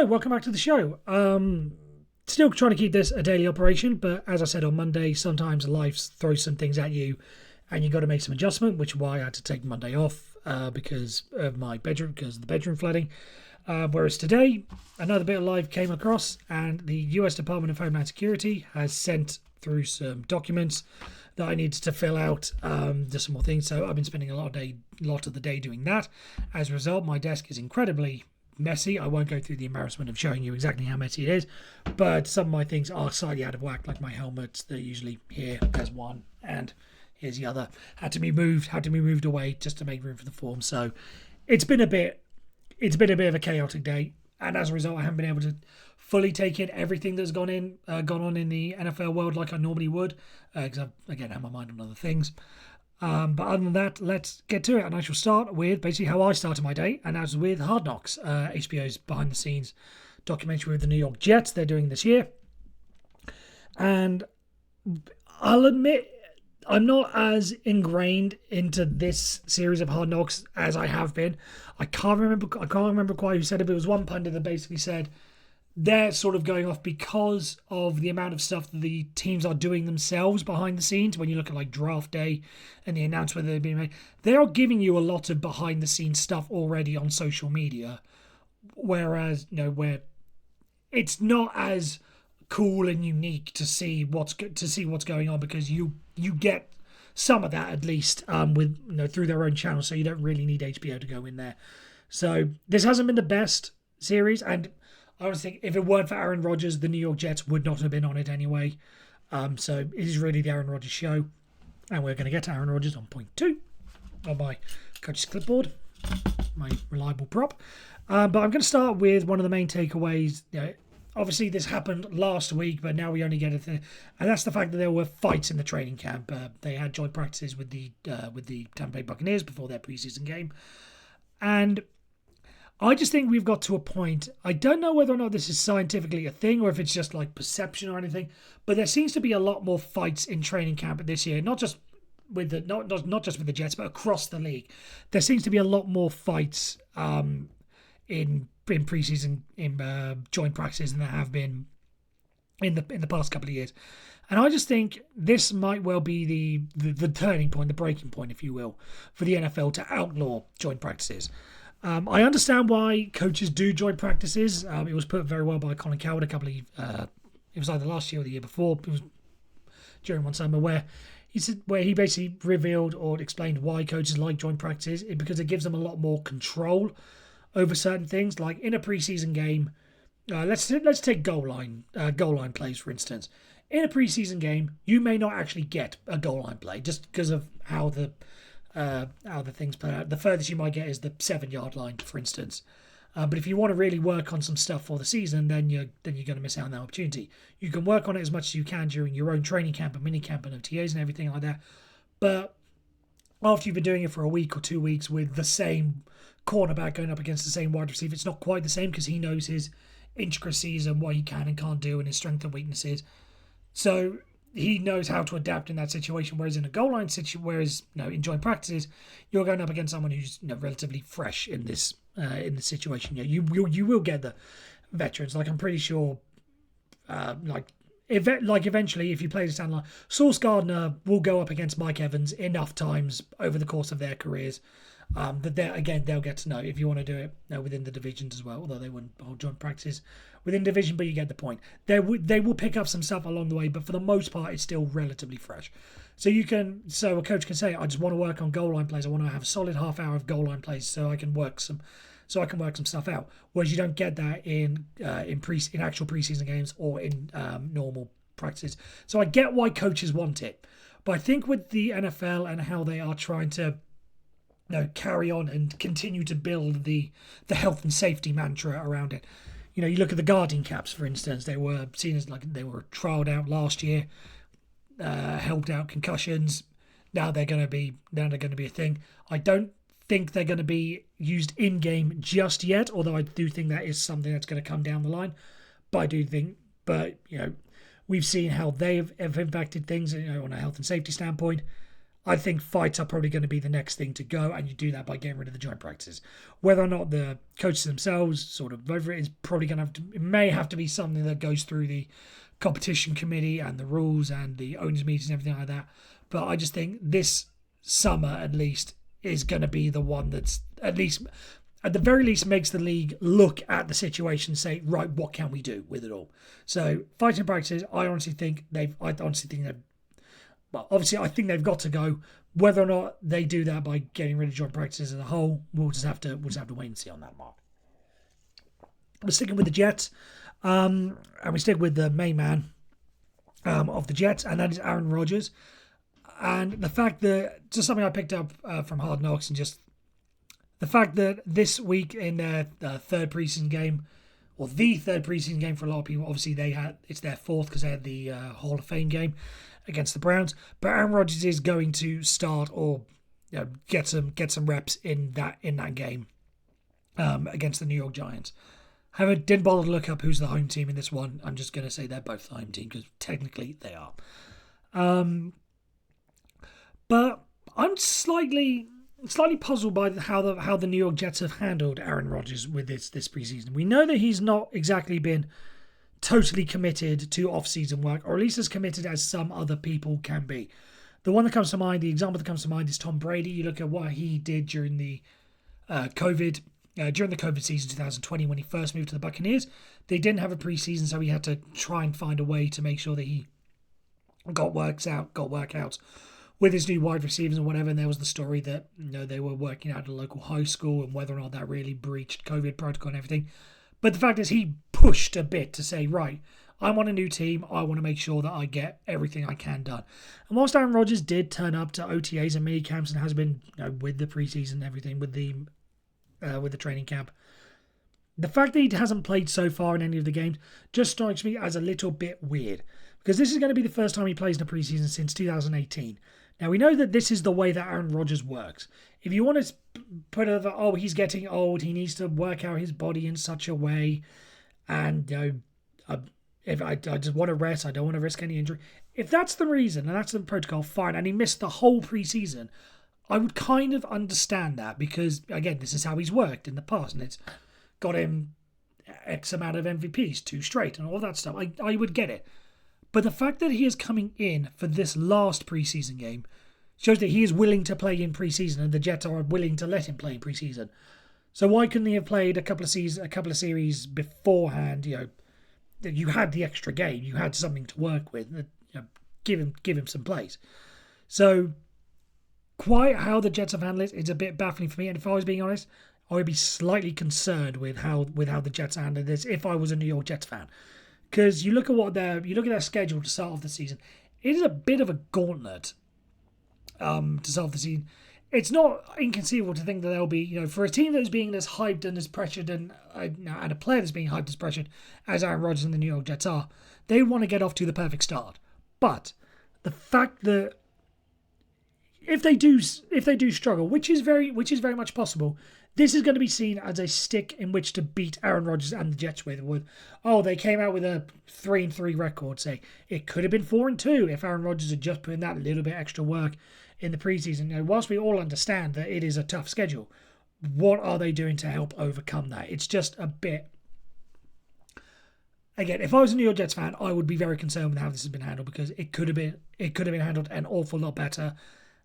Hello, welcome back to the show. Still trying to keep this a daily operation, but as I said on Monday, sometimes life throws some things at you and you got to make some adjustment, which is why I had to take Monday off because of the bedroom flooding. Whereas today, another bit of life came across and the US Department of Homeland Security has sent through some documents that I needed to fill out, just some more things. So I've been spending a lot of the day doing that. As a result, my desk is incredibly messy. I won't go through the embarrassment of showing you exactly how messy it is, but some of my things are slightly out of whack, like my helmets. They're usually here. There's one, and here's the other. Had to be moved away just to make room for the form. So it's been a bit of a chaotic day, and as a result, I haven't been able to fully take in everything that's gone on in the NFL world like I normally would, because I've again had my mind on other things. But other than that, let's get to it. And I shall start with basically how I started my day, and that's with Hard Knocks, HBO's behind-the-scenes documentary with the New York Jets they're doing this year. And I'll admit, I'm not as ingrained into this series of Hard Knocks as I have been. I can't remember quite who said it, but it was one pundit that basically said they're sort of going off because of the amount of stuff that the teams are doing themselves behind the scenes. When you look at like draft day and the announcement that they're being made, they are giving you a lot of behind the scenes stuff already on social media. Whereas, where it's not as cool and unique to see what's going on, because you get some of that at least with through their own channel, so you don't really need HBO to go in there. So this hasn't been the best series, and I was thinking, if it weren't for Aaron Rodgers, the New York Jets would not have been on it anyway. So it is really the Aaron Rodgers show. And we're going to get to Aaron Rodgers on point 2 on my coach's clipboard, my reliable prop. But I'm going to start with one of the main takeaways. Obviously, this happened last week, but now we only get and that's the fact that there were fights in the training camp. They had joint practices with the Tampa Bay Buccaneers before their preseason game. And I just think we've got to a point, I don't know whether or not this is scientifically a thing or if it's just like perception or anything, but there seems to be a lot more fights in training camp this year, not just with the not just with the Jets, but across the league. There seems to be a lot more fights in preseason joint practices than there have been in the past couple of years. And I just think this might well be the turning point, the breaking point, if you will, for the NFL to outlaw joint practices. I understand why coaches do joint practices. It was put very well by Colin Cowherd it was either last year or the year before. It was during one summer where he basically revealed or explained why coaches like joint practices, because it gives them a lot more control over certain things. Like in a preseason game, let's take goal line plays for instance. In a preseason game, you may not actually get a goal line play just because of how the things play out. The furthest you might get is the 7-yard line, for instance. But if you want to really work on some stuff for the season, then you're going to miss out on that opportunity. You can work on it as much as you can during your own training camp and mini camp and OTAs and everything like that. But after you've been doing it for a week or 2 weeks with the same cornerback going up against the same wide receiver, it's not quite the same because he knows his intricacies and what he can and can't do and his strengths and weaknesses. So he knows how to adapt in that situation. Whereas in a goal line situation, in joint practices, you're going up against someone who's relatively fresh in this situation. You will get the veterans. Like I'm pretty sure, eventually, if you play this down the line, Sauce Gardner will go up against Mike Evans enough times over the course of their careers that they'll get to know if you want to do it within the divisions as well. Although they wouldn't hold joint practices within division, but you get the point. They will pick up some stuff along the way, but for the most part, it's still relatively fresh. So a coach can say, I just want to work on goal line plays. I want to have a solid half hour of goal line plays so I can work some stuff out. Whereas you don't get that in actual preseason games or in normal practices. So I get why coaches want it, but I think with the NFL and how they are trying to carry on and continue to build the health and safety mantra around it. You look at the guarding caps, for instance. They were seen as like they were trialed out last year, helped out concussions. Now they're going to be a thing. I don't think they're going to be used in game just yet, although I do think that is something that's going to come down the line. But we've seen how they've impacted things, on a health and safety standpoint. I think fights are probably going to be the next thing to go, and you do that by getting rid of the joint practices. Whether or not the coaches themselves sort of vote for it is probably going to have to. It may have to be something that goes through the competition committee and the rules and the owners' meetings and everything like that. But I just think this summer, at least, is going to be the one that's at the very least makes the league look at the situation and say, right, what can we do with it all? So fighting practices, I honestly think they've. Well, obviously, I think they've got to go. Whether or not they do that by getting rid of joint practices as a whole, we'll just have to wait and see on that mark. We're sticking with the Jets, and we stick with the main man of the Jets, and that is Aaron Rodgers. And the fact that, just something I picked up from Hard Knocks, and just the fact that this week in their third preseason game, or the third preseason game for a lot of people, obviously it's their fourth because they had the Hall of Fame game against the Browns. But Aaron Rodgers is going to start or get some reps in that game against the New York Giants. However, didn't bother to look up who's the home team in this one. I'm just going to say they're both the home team because technically they are. But I'm slightly puzzled by how the New York Jets have handled Aaron Rodgers with this preseason. We know that he's not exactly been totally committed to off-season work, or at least as committed as some other people can be. The example that comes to mind is Tom Brady. You look at what he did during the COVID season 2020 when he first moved to the Buccaneers. They didn't have a preseason, so he had to try and find a way to make sure that he got workouts with his new wide receivers and whatever. And there was the story that they were working out at a local high school and whether or not that really breached COVID protocol and everything. But the fact is, he pushed a bit to say, right, I'm on a new team. I want to make sure that I get everything I can done. And whilst Aaron Rodgers did turn up to OTAs and mini camps and has been with the preseason and everything, with the training camp, the fact that he hasn't played so far in any of the games just strikes me as a little bit weird, because this is going to be the first time he plays in a preseason since 2018. Now, we know that this is the way that Aaron Rodgers works. If you want to put over, he's getting old, he needs to work out his body in such a way, and if I just want to rest, I don't want to risk any injury. If that's the reason, and that's the protocol, fine, and he missed the whole preseason, I would kind of understand that, because, again, this is how he's worked in the past, and it's got him X amount of MVPs, 2 straight, and all that stuff. I would get it. But the fact that he is coming in for this last preseason game shows that he is willing to play in preseason, and the Jets are willing to let him play in preseason. So why couldn't he have played a couple of series beforehand? You had the extra game, you had something to work with. Give him some plays. So quite how the Jets have handled it's a bit baffling for me. And if I was being honest, I would be slightly concerned with how the Jets handled this if I was a New York Jets fan. Because you look at their schedule to start off the season, it is a bit of a gauntlet to start off the season. It's not inconceivable to think that they'll be, for a team that's being as hyped and as pressured and a player that's being hyped as pressured as Aaron Rodgers and the New York Jets are, they want to get off to the perfect start. But the fact that if they do struggle, which is very much possible, this is going to be seen as a stick in which to beat Aaron Rodgers and the Jets with. They came out with a 3-3 record. Say it could have been 4-2 if Aaron Rodgers had just put in that little bit extra work in the preseason. Whilst we all understand that it is a tough schedule, what are they doing to help overcome that? It's just a bit. Again, if I was a New York Jets fan, I would be very concerned with how this has been handled, because it could have been handled an awful lot better.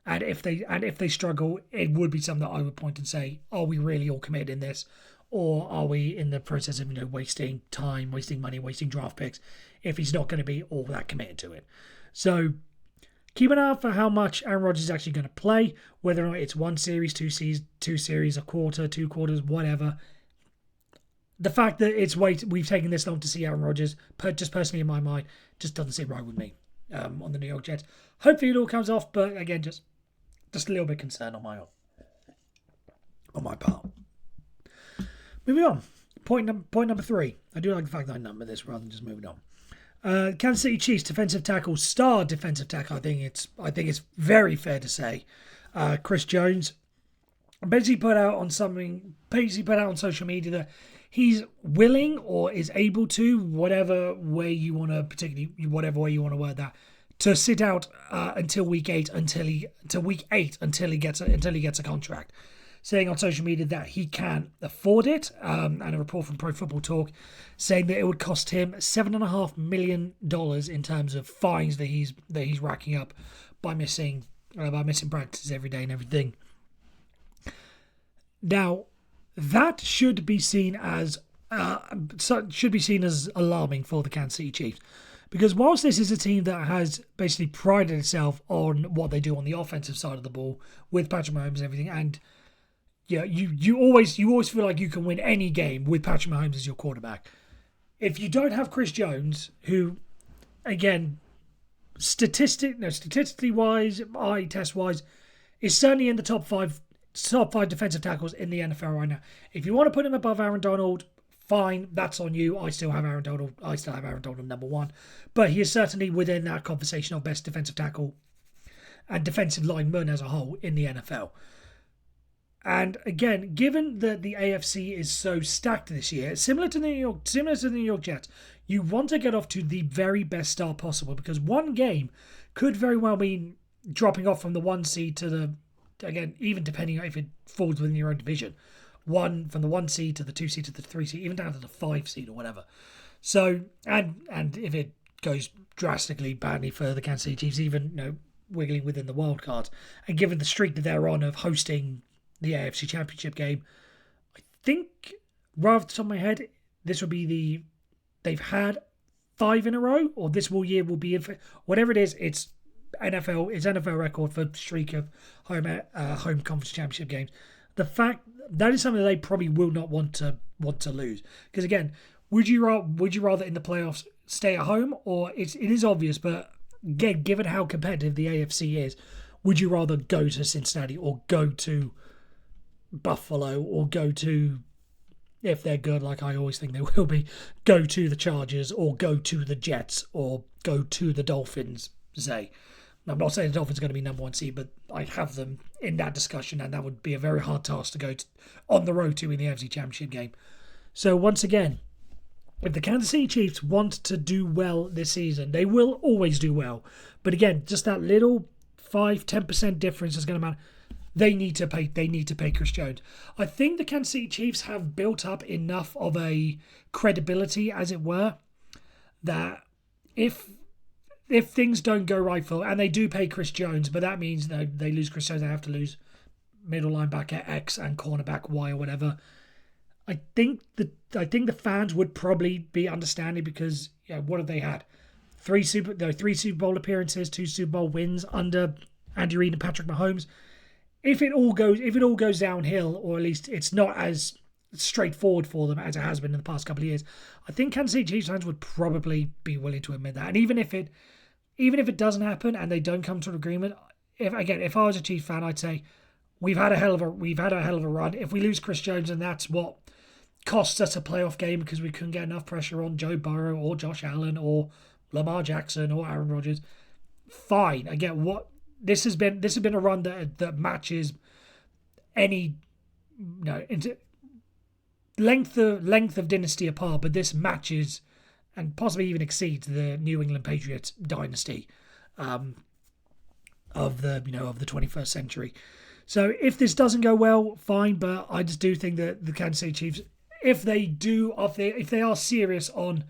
And if they struggle, it would be something that I would point and say, are we really all committed in this? Or are we in the process of wasting time, wasting money, wasting draft picks if he's not going to be all that committed to it? So keep an eye out for how much Aaron Rodgers is actually going to play, whether or not it's 1 series, 2 series, a quarter, 2 quarters, whatever. The fact that we've taken this long to see Aaron Rodgers, just personally in my mind, just doesn't sit right with me on the New York Jets. Hopefully it all comes off, but again, just a little bit concerned on my part. Moving on. Point number 3. I do like the fact that I number this rather than just moving on. Kansas City Chiefs star defensive tackle. I think it's very fair to say. Chris Jones basically put out on social media that he's willing or is able to, whatever way you want to word that, to sit out until week 8 until he gets a contract, saying on social media that he can afford it, and a report from Pro Football Talk saying that it would cost him $7.5 million in terms of fines that he's racking up by missing practices every day and everything. Now, that should be seen as alarming for the Kansas City Chiefs, because whilst this is a team that has basically prided itself on what they do on the offensive side of the ball with Patrick Mahomes and everything, and you always feel like you can win any game with Patrick Mahomes as your quarterback. If you don't have Chris Jones, who, again, statistically wise, eye test wise, is certainly in the top five defensive tackles in the NFL right now. If you want to put him above Aaron Donald, fine, that's on you. I still have Aaron Donald number 1, but he is certainly within that conversation of best defensive tackle and defensive lineman as a whole in the NFL. And again, given that the AFC is so stacked this year, similar to the New York Jets, you want to get off to the very best start possible, because one game could very well mean dropping off from the 1 seed to the, again, even depending on if it falls within your own division, from the 1 seed to the 2 seed to the 3 seed, even down to the 5 seed or whatever. So, and if it goes drastically badly for the Kansas City Chiefs, even wiggling within the wild cards, and given the streak that they're on of hosting the AFC Championship game, I think, right off the top of my head, this will be they've had 5 in a row, or this year will be, whatever it is, it's NFL record for streak of home conference championship games. The fact that is something that they probably will not want to lose, because again, would you rather in the playoffs stay at home, or it is obvious, but again, given how competitive the AFC is, would you rather go to Cincinnati or go to Buffalo or go to, if they're good, like I always think they will be, go to the Chargers or go to the Jets or go to the Dolphins, say? I'm not saying the Dolphins are going to be number 1 seed, but I'd have them in that discussion, and that would be a very hard task to go on the road to in the AFC Championship game. So once again, if the Kansas City Chiefs want to do well this season, they will always do well. But again, just that little 5-10% difference is going to matter. They need to pay Chris Jones. I think the Kansas City Chiefs have built up enough of a credibility, as it were, that if things don't go right and they do pay Chris Jones, but that means that they lose Chris Jones, they have to lose middle linebacker X and cornerback Y or whatever. I think the fans would probably be understanding, because what have they had? 3 Super Bowl appearances, 2 Super Bowl wins under Andy Reid and Patrick Mahomes. If it all goes downhill, or at least it's not as straightforward for them as it has been in the past couple of years, I think Kansas City Chiefs fans would probably be willing to admit that. And even if it doesn't happen and they don't come to an agreement, if I was a Chiefs fan, I'd say we've had a hell of a run. If we lose Chris Jones, and that's what costs us a playoff game because we couldn't get enough pressure on Joe Burrow or Josh Allen or Lamar Jackson or Aaron Rodgers, fine. I get what this has been a run that matches any into length of dynasty apart, but this matches and possibly even exceeds the New England Patriots dynasty of the 21st century. So if this doesn't go well, fine, but I just do think that the Kansas City Chiefs, if they are serious on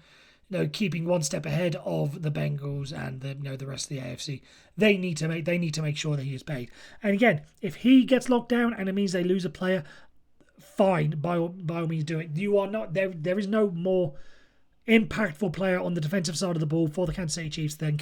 keeping one step ahead of the Bengals and the rest of the AFC, they need to make sure that he is paid. And again, if he gets locked down and it means they lose a player, fine, by all means do it. You are not there. There is no more impactful player on the defensive side of the ball for the Kansas City Chiefs than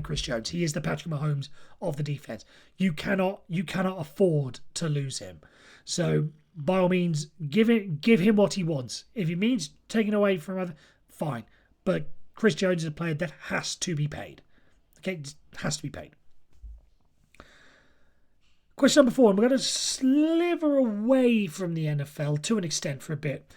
Chris Jones. He is the Patrick Mahomes of the defense. You cannot afford to lose him. So by all means, give him what he wants. If it means taking away from other, fine. But Chris Jones is a player that has to be paid. Okay, it has to be paid. Question number 4, and we're going to sliver away from the NFL to an extent for a bit.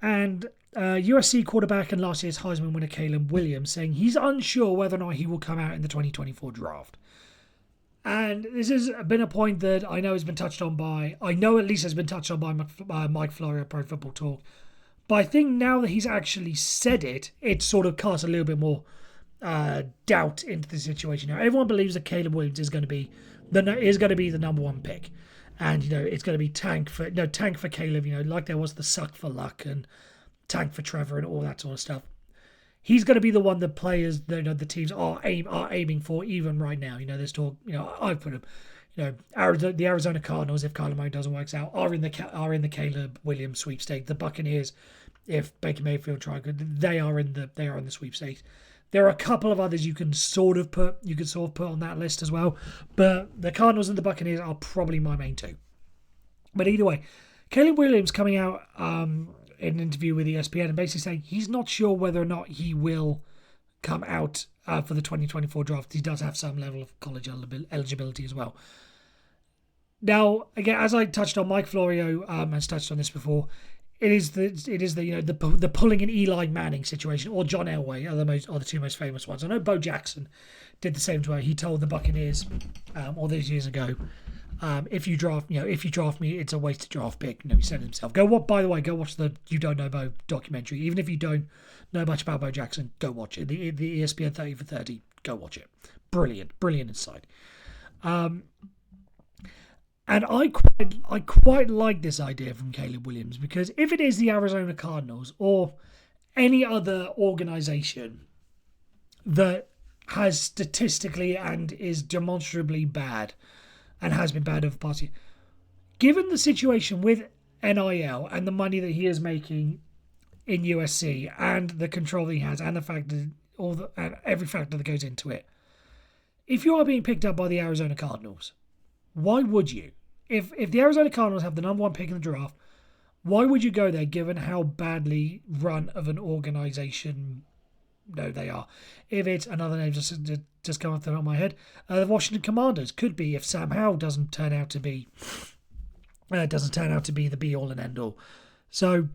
And USC quarterback and last year's Heisman winner Caleb Williams saying he's unsure whether or not he will come out in the 2024 draft. And this has been a point that I know has been touched on by Mike Florio at Pro Football Talk. But I think now that he's actually said it, it sort of casts a little bit more doubt into the situation. Now, everyone believes that Caleb Williams is going to be the number one pick, and it's going to be tank for Caleb. Like there was the suck for luck and tank for Trevor and all that sort of stuff. He's going to be the one that players, the teams are aiming for even right now. There's talk. I've put him. The Arizona Cardinals, if Kyler Murray doesn't work out, are in the Caleb Williams sweepstakes. The Buccaneers, if Baker Mayfield try good, they are in the sweepstakes. There are a couple of others you can sort of put on that list as well, but the Cardinals and the Buccaneers are probably my main two. But either way, Caleb Williams coming out in an interview with ESPN and basically saying he's not sure whether or not he will come out for the 2024 draft. He does have some level of college eligibility as well. Now, again, as I touched on, Mike Florio has touched on this before. It is the pulling an Eli Manning situation, or John Elway are the two most famous ones. I know Bo Jackson did the same to her. He told the Buccaneers all these years ago, if you draft me, it's a wasted draft pick. He said it himself. Go watch the You Don't Know Bo documentary. Even if you don't know much about Bo Jackson, go watch it. The ESPN 30 for 30, go watch it. Brilliant insight. And I quite like this idea from Caleb Williams, because if it is the Arizona Cardinals or any other organization that has statistically and is demonstrably bad and has been bad over the past year, given the situation with NIL and the money that he is making in USC and the control that he has and the fact that and every factor that goes into it, if you are being picked up by the Arizona Cardinals, why would you? If the Arizona Cardinals have the number one pick in the draft, why would you go there given how badly run of an organization they are? If it's another name just come off the top of my head, the Washington Commanders could be, if Sam Howell doesn't turn out to be the be all and end all. So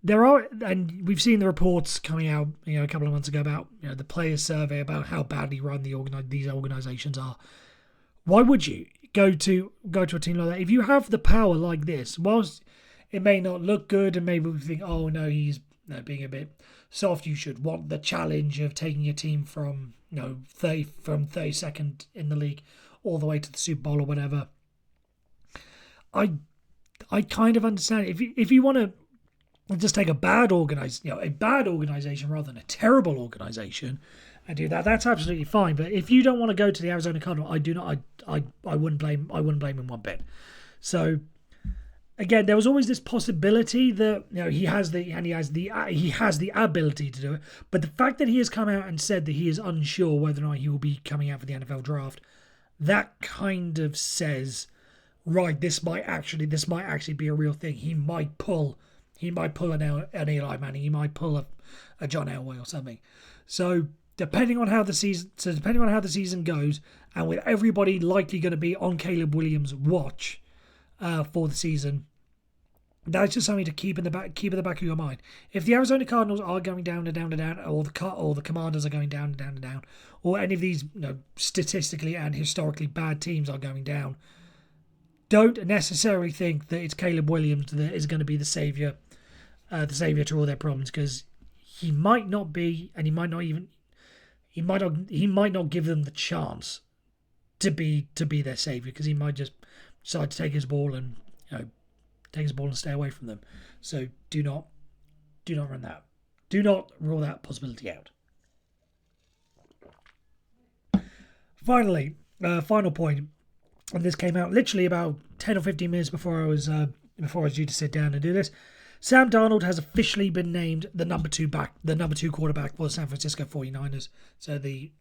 there are, and we've seen the reports coming out a couple of months ago about the players' survey about how badly run these organizations are. Why would you go to a team like that if you have the power like this? Whilst it may not look good and maybe we think, oh no, he's being a bit soft, you should want the challenge of taking a team from 32nd in the league all the way to the Super Bowl or whatever. I kind of understand it. If you want to just take a bad organization rather than a terrible organization and do that, that's absolutely fine. But if you don't want to go to the Arizona Cardinals, I wouldn't blame him one bit. So again, there was always this possibility that he has the ability to do it. But the fact that he has come out and said that he is unsure whether or not he will be coming out for the NFL draft, that kind of says, right, this might actually be a real thing. He might pull an Eli Manning. He might pull a John Elway or something. So depending on how the season goes, and with everybody likely going to be on Caleb Williams' watch for the season, that's just something to keep in the back of your mind. If the Arizona Cardinals are going down and down and down, or the Commanders are going down and down and down, or any of these statistically and historically bad teams are going down, don't necessarily think that it's Caleb Williams that is going to be the savior to all their problems, because he might not be, and he might not give them the chance to be their savior, because he might just decide to take his ball and stay away from them. So do not run that. Do not rule that possibility out. Finally, final point, and this came out literally about 10 or 15 minutes before I was due to sit down and do this. Sam Darnold has officially been named the number two quarterback for the San Francisco 49ers. So the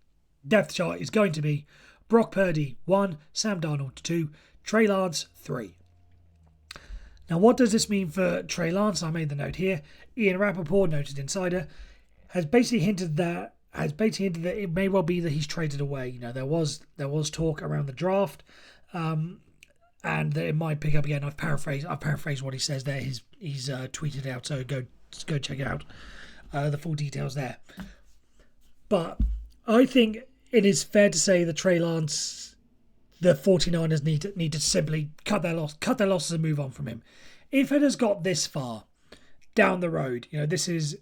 depth chart is going to be Brock Purdy 1, Sam Darnold 2, Trey Lance 3. Now, what does this mean for Trey Lance? I made the note here. Ian Rappaport, noted insider, has basically hinted that it may well be that he's traded away. There was talk around the draft, and that it might pick up again. I've paraphrased what he says there. He's tweeted out, so go check it out. The full details there. But I think it is fair to say that Trey Lance, the 49ers need to simply cut their losses and move on from him. If it has got this far down the road, this is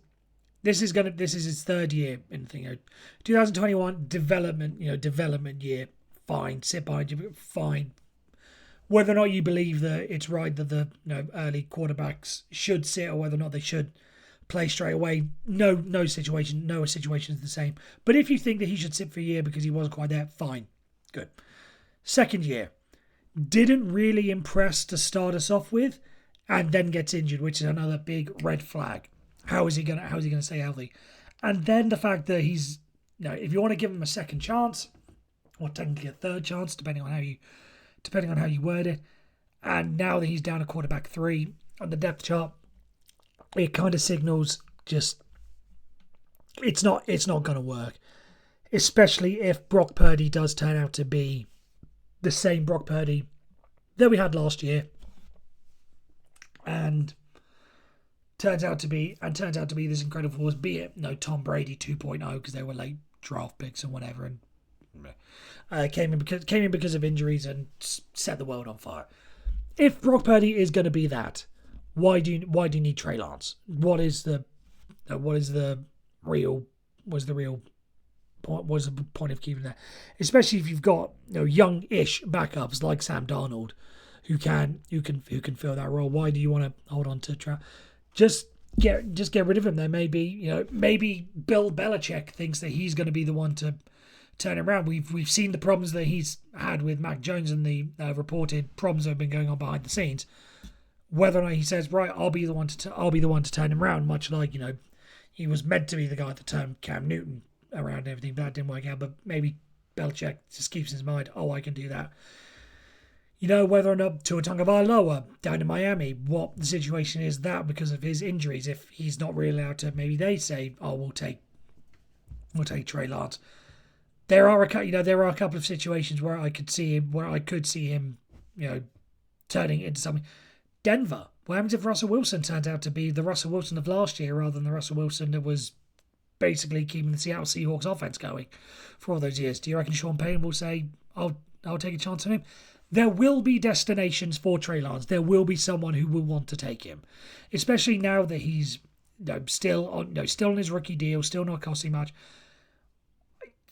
This is his third year in the thing. 2021 development year. Fine, sit behind you. Fine. Whether or not you believe that it's right that the early quarterbacks should sit, or whether or not they should play straight away, no situation is the same. But if you think that he should sit for a year because he wasn't quite there, fine, good. Second year, didn't really impress to start us off with, and then gets injured, which is another big red flag. How is he gonna stay healthy? And then the fact that he's, if you want to give him a second chance, or technically a third chance, depending on how you word it, and now that he's down to quarterback 3 on the depth chart, it kind of signals just it's not going to work, especially if Brock Purdy does turn out to be the same Brock Purdy that we had last year, and turns out to be this incredible force, be it Tom Brady 2.0 because they were late draft picks and whatever, and came in because of injuries and set the world on fire. If Brock Purdy is going to be that, why do you need Trey Lance? What is the real point of keeping that? Especially if you've got young-ish backups like Sam Darnold, who can fill that role. Why do you want to hold on to Trout? Just get rid of him. There maybe Bill Belichick thinks that he's going to be the one to turn him around. We've seen the problems that he's had with Mac Jones and the reported problems that have been going on behind the scenes. Whether or not he says, right, I'll be the one to turn him around, much like he was meant to be the guy that turned Cam Newton around and everything, but that didn't work out. But maybe Belichick just keeps in his mind, I can do that. Whether or not Tua Tagovailoa down in Miami, what the situation is that because of his injuries, if he's not really allowed to, maybe they say, we'll take Trey Lance. There are a couple of situations where I could see him, turning into something. Denver. What happens if Russell Wilson turns out to be the Russell Wilson of last year rather than the Russell Wilson that was basically keeping the Seattle Seahawks offense going for all those years? Do you reckon Sean Payton will say, I'll take a chance on him? There will be destinations for Trey Lance. There will be someone who will want to take him, especially now that he's still on his rookie deal, still not costing much.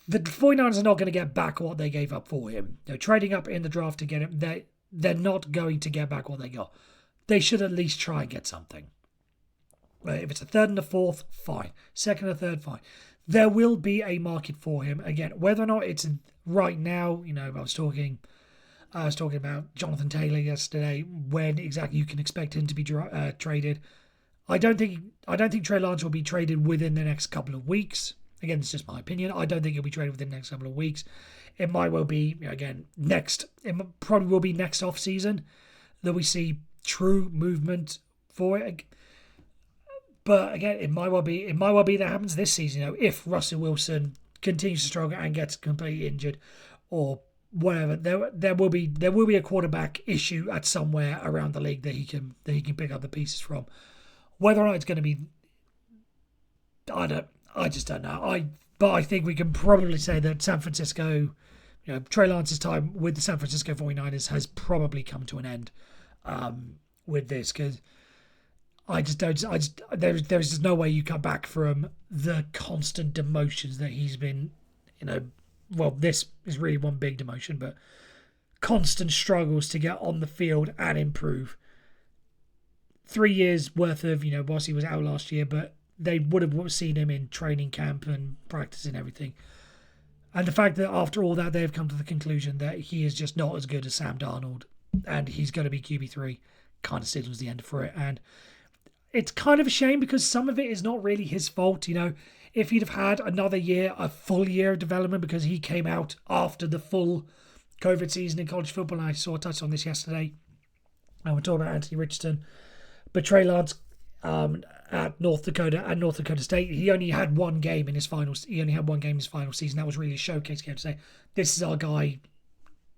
The 49ers are not going to get back what they gave up for him. Trading up in the draft to get him, they're not going to get back what they got. They should at least try and get something. If it's a third and a fourth, fine. Second and third, fine. There will be a market for him. Again, whether or not it's right now, I was talking about Jonathan Taylor yesterday, when exactly you can expect him to be traded. I don't think Trey Lance will be traded within the next couple of weeks. Again, it's just my opinion. I don't think he'll be traded within the next couple of weeks. It might well be, it probably will be next off season that we see true movement for it. But again, it might well be that happens this season. If Russell Wilson continues to struggle and gets completely injured, or whatever, there will be a quarterback issue at somewhere around the league that he can pick up the pieces from. Whether or not it's going to be, I just don't know. But I think we can probably say that San Francisco, Trey Lance's time with the San Francisco 49ers has probably come to an end with this, because there's just no way you come back from the constant demotions that he's been, well, this is really one big demotion, but constant struggles to get on the field and improve. 3 years worth of, whilst he was out last year, but they would have seen him in training camp and practice and everything. And the fact that after all that, they've come to the conclusion that he is just not as good as Sam Darnold and he's going to be QB3 kind of signals the end for it. And it's kind of a shame because some of it is not really his fault. If he'd have had another year, a full year of development, because he came out after the full COVID season in college football, and I saw a touch on this yesterday. And we're talking about Anthony Richardson. But Trey Lance at North Dakota and North Dakota State, he only had one game in his final season. That was really a showcase game to say, this is our guy.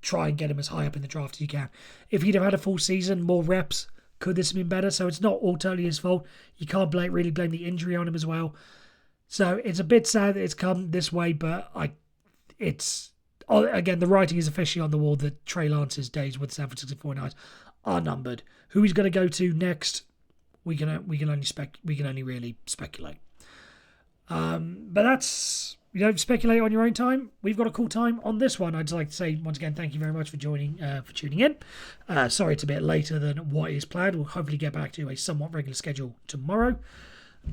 Try and get him as high up in the draft as you can. If he'd have had a full season, more reps, could this have been better? So it's not all totally his fault. You can't really blame the injury on him as well. So it's a bit sad that it's come this way, but again, the writing is officially on the wall that Trey Lance's days with the San Francisco 49ers are numbered. Who he's going to go to next, we can only really speculate. But that's, speculate on your own time. We've got a cool time on this one. I'd like to say once again, thank you very much for tuning in. Sorry it's a bit later than what is planned. We'll hopefully get back to a somewhat regular schedule tomorrow.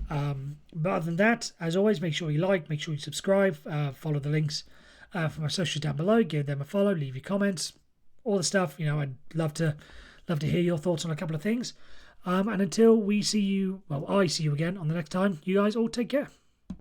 But other than that, as always, make sure you make sure you subscribe, follow the links for my socials down below, give them a follow, leave your comments, all the stuff. I'd love to hear your thoughts on a couple of things. And until I see you again on the next time, you guys all take care.